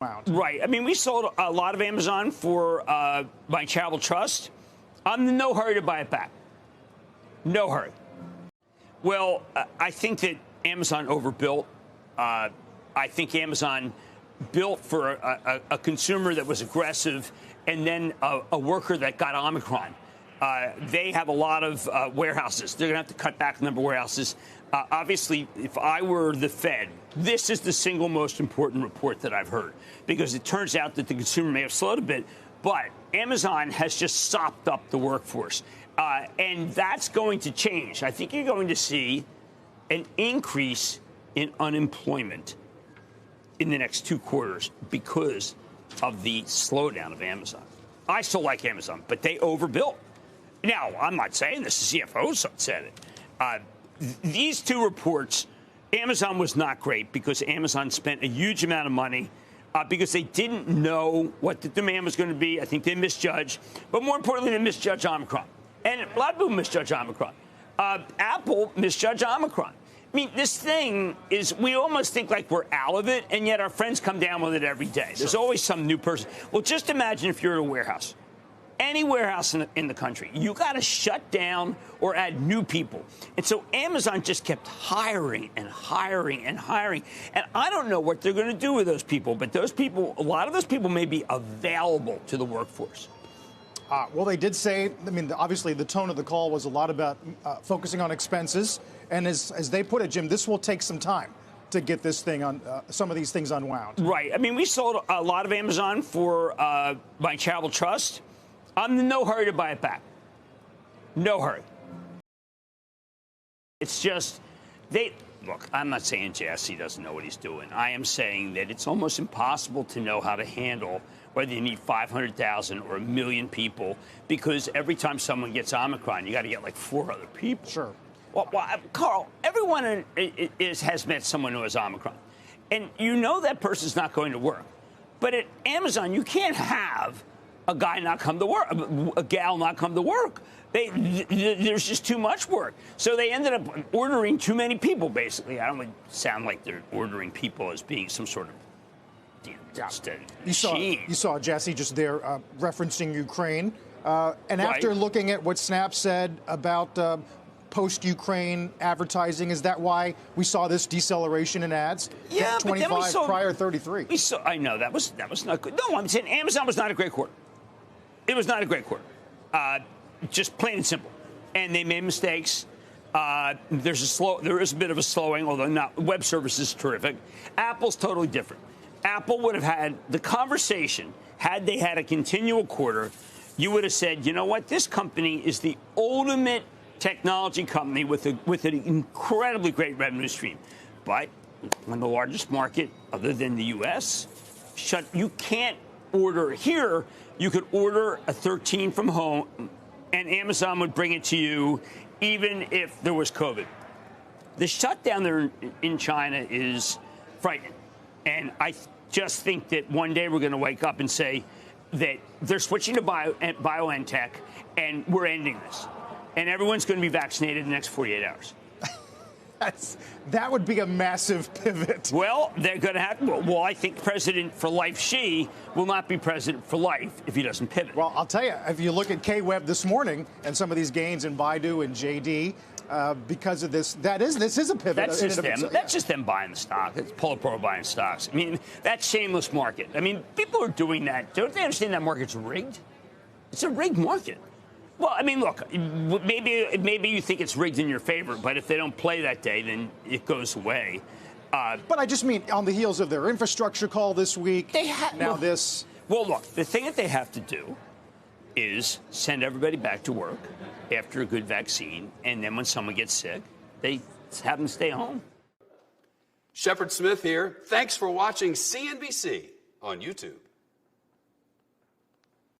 Right. I mean, we sold a lot of Amazon for my charitable trust. I'm in no hurry to buy it back. No hurry. Well, I think that Amazon overbuilt. I think Amazon built for a consumer that was aggressive and then a worker that got Omicron. They have a lot of warehouses. They're going to have to cut back the number of warehouses. Obviously, if I were the Fed, this is the single most important report that I've heard, because it turns out that the consumer may have slowed a bit, but Amazon has just sopped up the workforce. And that's going to change. I think you're going to see an increase in unemployment in the next 2 quarters because of the slowdown of Amazon. I still like Amazon, but they overbuilt. Now, I'm not saying this. The CFO said it. These 2 reports, Amazon was not great because Amazon spent a huge amount of money because they didn't know what the demand was going to be. I think they misjudged. But more importantly, they misjudged Omicron. And a lot of people misjudge Omicron. Apple misjudged Omicron. I mean, this thing is, we almost think like we're out of it, and yet our friends come down with it every day. There's always some new person. Well, just imagine if you're at a warehouse. Any warehouse in the country, you got to shut down or add new people. And so Amazon just kept hiring and hiring and hiring. And I don't know what they're going to do with those people, but those people, a lot of those people may be available to the workforce. Well, they did say, I mean, obviously the tone of the call was a lot about focusing on expenses. And as they put it, Jim, this will take some time to get this thing on, some of these things unwound. Right. I mean, we sold a lot of Amazon for my charitable trust. I'm in no hurry to buy it back. No hurry. It's just, look, I'm not saying Jassy doesn't know what he's doing. I am saying that it's almost impossible to know how to handle whether you need 500,000 or 1 million people, because every time someone gets Omicron, you got to get like 4 other people. Sure. Well, Carl, everyone has met someone who has Omicron. And you know that person's not going to work. But at Amazon, you can't have a guy not come to work, a gal not come to work. There's just too much work. So they ended up ordering too many people, basically. I don't want to sound like they're ordering people as being some sort of just a you saw Jassy just there referencing Ukraine. And after looking at what Snap said about post-Ukraine advertising, is that why we saw this deceleration in ads? Yeah, 25 but then we saw, prior 33. I know that was not good. No, I'm saying Amazon was not a great quarter. It was not a great quarter, just plain and simple. And they made mistakes. There is a bit of a slowing, although not. Web service is terrific. Apple's totally different. Apple would have had the conversation had they had a continual quarter. You would have said, you know what, this company is the ultimate technology company with an incredibly great revenue stream. But when the largest market, other than the U.S., you can't order here. You could order a 13 from home, and Amazon would bring it to you, even if there was COVID. The shutdown there in China is frightening. And I just think that one day we're going to wake up and say that they're switching to BioNTech, and we're ending this. And everyone's going to be vaccinated in the next 48 hours. That would be a massive pivot. Well, they're going to have. Well, I think President for Life Xi will not be president for life if he doesn't pivot. Well, I'll tell you, if you look at K-Web this morning and some of these gains in Baidu and JD, because of this is a pivot. That's just them. That's just them buying the stock. It's Polipro buying stocks. I mean, that shameless market. I mean, people are doing that. Don't they understand that market's rigged? It's a rigged market. Well, I mean, look, maybe you think it's rigged in your favor, but if they don't play that day, then it goes away. But I just mean on the heels of their infrastructure call this week, this. Well, look, the thing that they have to do is send everybody back to work after a good vaccine, and then when someone gets sick, they have them stay home. Shepard Smith here. Thanks for watching CNBC on YouTube.